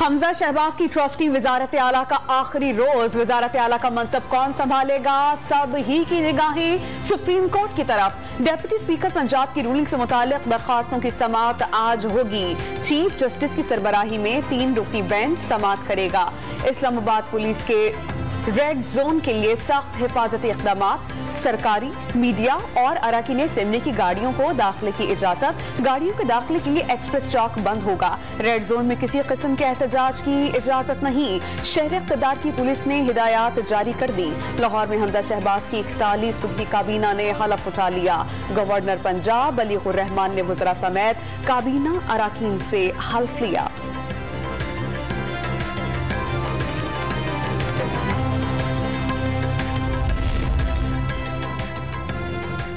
हमजा शहबाज की ट्रस्टी वजारत आला का आखिरी रोज। वजारत आला का मनसब कौन संभालेगा? सब ही की निगाहें सुप्रीम कोर्ट की तरफ। डेप्यूटी स्पीकर पंजाब की रूलिंग से मुताल्लिक दरखास्तों की समाअत आज होगी। चीफ जस्टिस की सरबराही में 3 रुकनी बेंच समाअत करेगा। इस्लामाबाद पुलिस के रेड जोन के लिए सख्त हिफाजती इक़दाम। सरकारी, मीडिया और अरकान असेंबली की गाड़ियों को दाखिले की इजाजत। गाड़ियों के दाखिले के लिए एक्सप्रेस चौक बंद होगा। रेड जोन में किसी किस्म के एहतजाज की इजाजत नहीं। शहर इक़्तिदार की पुलिस ने हिदायत जारी कर दी। लाहौर में हमजा शहबाज की 41 रुकनी काबीना ने हलफ उठा लिया। गवर्नर पंजाब अलीकुर रहमान ने वज़रा समेत काबीना अरकान से हल्फ लिया।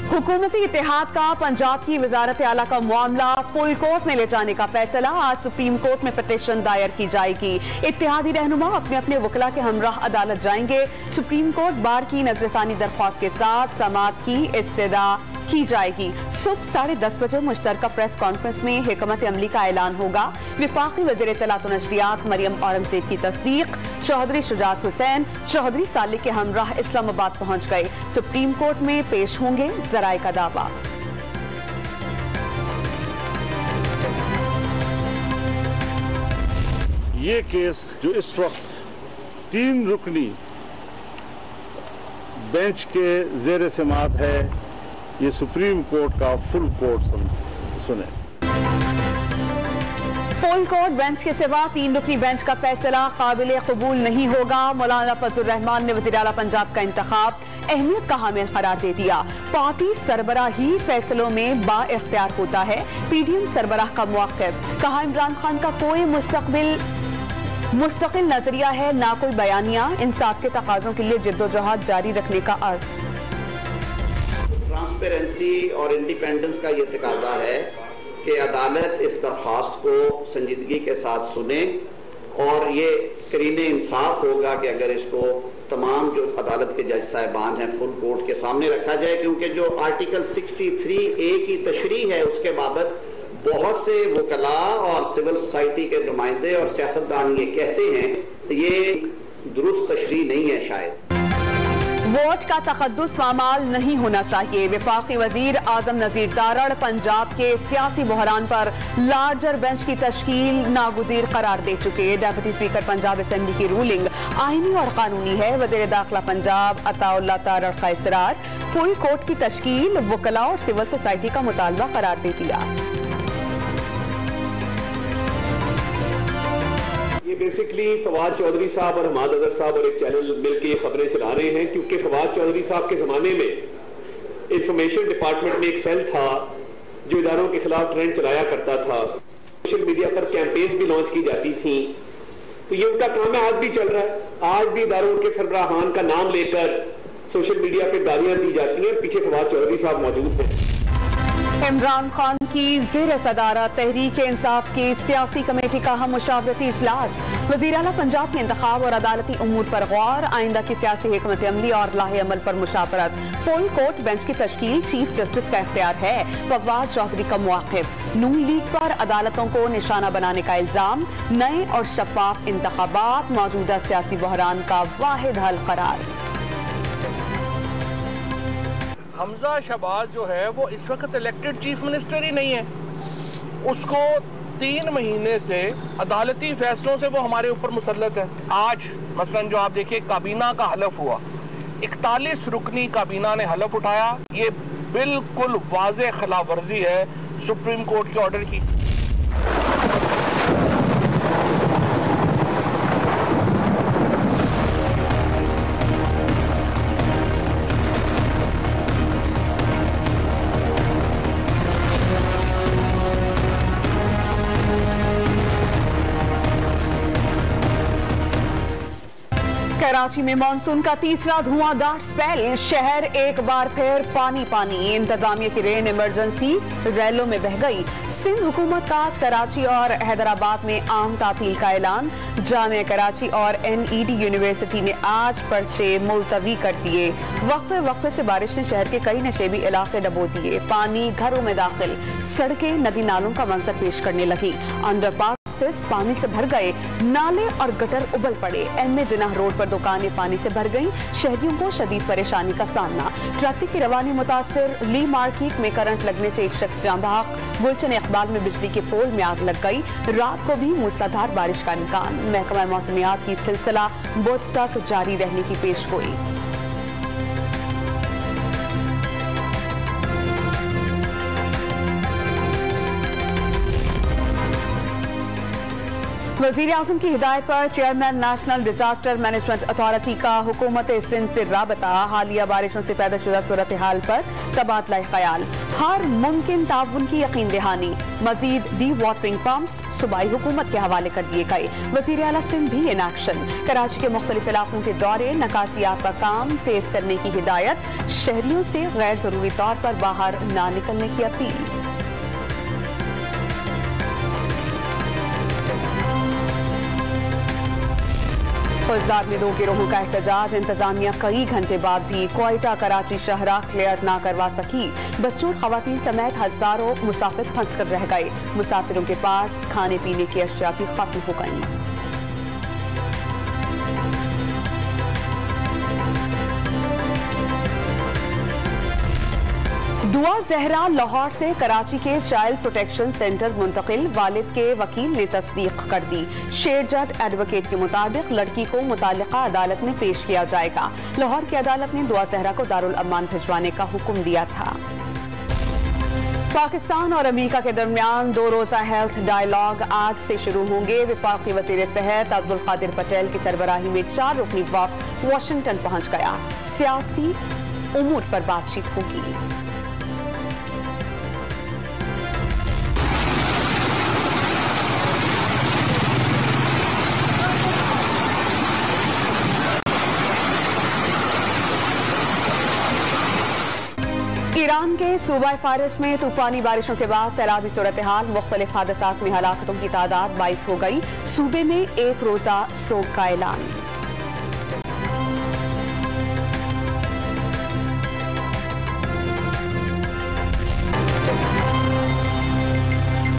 हुकूमती इत्तेहाद का पंजाब की वजारत आला का मामला फुल कोर्ट में ले जाने का फैसला। आज सुप्रीम कोर्ट में पिटीशन दायर की जाएगी। इत्तेहादी रहनुमा अपने अपने वकला के हमराह अदालत जाएंगे। सुप्रीम कोर्ट बार की नजरसानी दरख्वास्त के साथ समाअत की इस्तदा की जाएगी। सुबह 10:30 बजे मुश्तरका प्रेस कॉन्फ्रेंस में हिकमत अमली का ऐलान होगा। विफाकी वज़ीर इत्तलात व नशरियात मरियम औरंगज़ेब की तस्दीक। चौधरी शुजात हुसैन चौधरी साले के हमराह इस्लामाबाद पहुंच गए। सुप्रीम कोर्ट में पेश होंगे जराए का दावा। ये केस जो इस वक्त 3 रुकनी बेंच के जेर समाअत है, ये सुप्रीम कोर्ट का फुल कोर्ट सुने। फुल कोर्ट बेंच के सिवा 3 रुकनी बेंच का फैसला काबिल कबूल नहीं होगा। मौलाना फजलुर रहमान ने वज़ीर आला पंजाब का इंतखाब अहमियत का हामिल करार दे दिया। पार्टी सरबराह ही फैसलों में बाइख्तियार होता है। पीडीएम सरबराह का मौक़िफ़। कहा, इमरान खान का कोई मुस्तकिल नजरिया है, ना कोई बयानिया। इंसाफ के तकाज़ों के लिए जिद्दोजहद जारी रखने का अर्ज। ट्रांसपेरेंसी और इंडिपेंडेंस का ये तकाजा है कि अदालत इस दरख्वास्त को संजीदगी के साथ सुने और ये करीने इंसाफ होगा कि अगर इसको तमाम जो अदालत के जज साहिबान हैं फुल कोर्ट के सामने रखा जाए, क्योंकि जो आर्टिकल 63A की तशरीह है उसके बाबत बहुत से वकला और सिविल सोसाइटी के नुमाइंदे और सियासतदान ये कहते हैं ये दुरुस्त तशरीह नहीं है। शायद वोट का तकद्दुस पामाल नहीं होना चाहिए। वफाकी वजीर आजम नजीर दारड़ पंजाब के सियासी बहरान पर लार्जर बेंच की तश्कील नागुज़ीर करार दे चुके। डेप्यूटी स्पीकर पंजाब असेंबली की रूलिंग आईनी और कानूनी है। वज़ीर दाखिला पंजाब अताउल्लाह दारड़ का इसरार। फुल कोर्ट की तश्कील वकला और सिविल सोसाइटी का मुतालबा करार दे दिया। ये बेसिकली फवाद चौधरी साहब और हमाद अजहर साहब और एक चैनल मिलकर ये खबरें चला रहे हैं, क्योंकि फवाद चौधरी साहब के जमाने में इंफॉर्मेशन डिपार्टमेंट में एक सेल था जो इदारों के खिलाफ ट्रेंड चलाया करता था। सोशल मीडिया पर कैंपेन्स भी लॉन्च की जाती थी, तो ये उनका काम है, आज भी चल रहा है। आज भी इदारों के सरबराहान का नाम लेकर सोशल मीडिया पर गालियां दी जाती हैं। पीछे फवाद चौधरी साहब मौजूद हैं। इमरान खान की ज़ेर सदारत तहरीक इंसाफ की सियासी कमेटी का हम मुशावरती इजलास। वज़ीर आला पंजाब के इंतखाब और अदालती उमूर पर गौर। आइंदा की सियासी हिकमत अमली और लाहे अमल पर मुशावरत। फुल कोर्ट बेंच की तश्कील चीफ जस्टिस का इख्तियार है। फवाद चौधरी का मौक़िफ़। नून लीग पर अदालतों को निशाना बनाने का इल्जाम। नए और शफाफ इंतखाबात मौजूदा सियासी बहरान का वाहिद हल करार। हमजा शहबाज जो है वो इस वक्त इलेक्टेड चीफ मिनिस्टर ही नहीं है। उसको 3 महीने से अदालती फैसलों से वो हमारे ऊपर मुसल्लत है। आज मसलन जो आप देखिए काबीना का हलफ हुआ, 41 रुकनी काबीना ने हलफ उठाया। ये बिल्कुल वाज़े खिलाफ वर्जी है सुप्रीम कोर्ट के ऑर्डर की। कराची में मानसून का तीसरा धुआंधार स्पेल। शहर एक बार फिर पानी पानी। इंतजामिया की रेन इमरजेंसी रैलों में बह गई। सिंध हुकूमत का आज कराची और हैदराबाद में आम तातील का ऐलान। जामिया कराची और NED यूनिवर्सिटी ने आज पर्चे मुलतवी कर दिए। वक्फे वक्फे से बारिश ने शहर के कई नशेबी इलाके डबो दिए। पानी घरों में दाखिल, सड़कें नदी नालों का मंजर पेश करने लगी। अंडरपास ऑफिस पानी से भर गए, नाले और गटर उबल पड़े। एम जिनाह रोड पर दुकानें पानी से भर गईं, शहरियों को शदीद परेशानी का सामना। ट्रैफिक की रवानी मुतासिर, ली मार्केट में करंट लगने से एक शख्स जाँ बहक। गुलशन इकबाल में बिजली के पोल में आग लग गई। रात को भी मूसलाधार बारिश का इम्कान। महकमा मौसमियात की सिलसिला बुध तक जारी रहने की पेशगोई। वज़ीर-ए-आज़म की हिदायत पर chairman national disaster management authority का हुकूमत सिंध से राबता। हालिया बारिशों से पैदा शुदा सूरत हाल पर तबादला ख्याल, हर मुमकिन ताउन की यकीन दहानी। मजीद डी वाटरिंग पंप्स सूबाई हुकूमत के हवाले कर दिए गए। वज़ीर आला सिंध भी इन एक्शन। कराची के मुख्तलिफ इलाकों के दौरे, नकासियात का काम तेज करने की हिदायत। शहरियों से गैर जरूरी तौर पर बाहर ना निकलने की अपील। फौजदार में 2 गिरोहों का एहतजाज। इंतजामिया कई घंटे बाद भी क्वेटा कराची शहरा क्लियर ना करवा सकी। बच्चों, खवातीन समेत हजारों मुसाफिर फंस कर रह गए। मुसाफिरों के पास खाने पीने की अशिया भी खत्म हो गई। दुआ जहरा लाहौर से कराची के चाइल्ड प्रोटेक्शन सेंटर मुंतकिल। वालिद के वकील ने तस्दीक कर दी। शेर जज एडवोकेट के मुताबिक लड़की को मुतालिका अदालत में पेश किया जाएगा। लाहौर की अदालत ने दुआ जहरा को दारुल अमान भिजवाने का हुक्म दिया था। पाकिस्तान और अमेरिका के दरमियान 2 रोजा हेल्थ डायलॉग आज से शुरू होंगे। वफाकी वज़ीर सेहत अब्दुल कादिर पटेल की सरबराही में 4 रुकनी वफ़द वाशिंगटन पहुंच गया। सियासी उमूर पर बातचीत होगी। ईरान के सूबा फारिस में तूफानी बारिशों के बाद सैलाबी सूरत हाल। मुख्तलिफ हादसात में हलाकतों की तादाद 22 हो गई। सूबे में 1 रोजा सोग का ऐलान।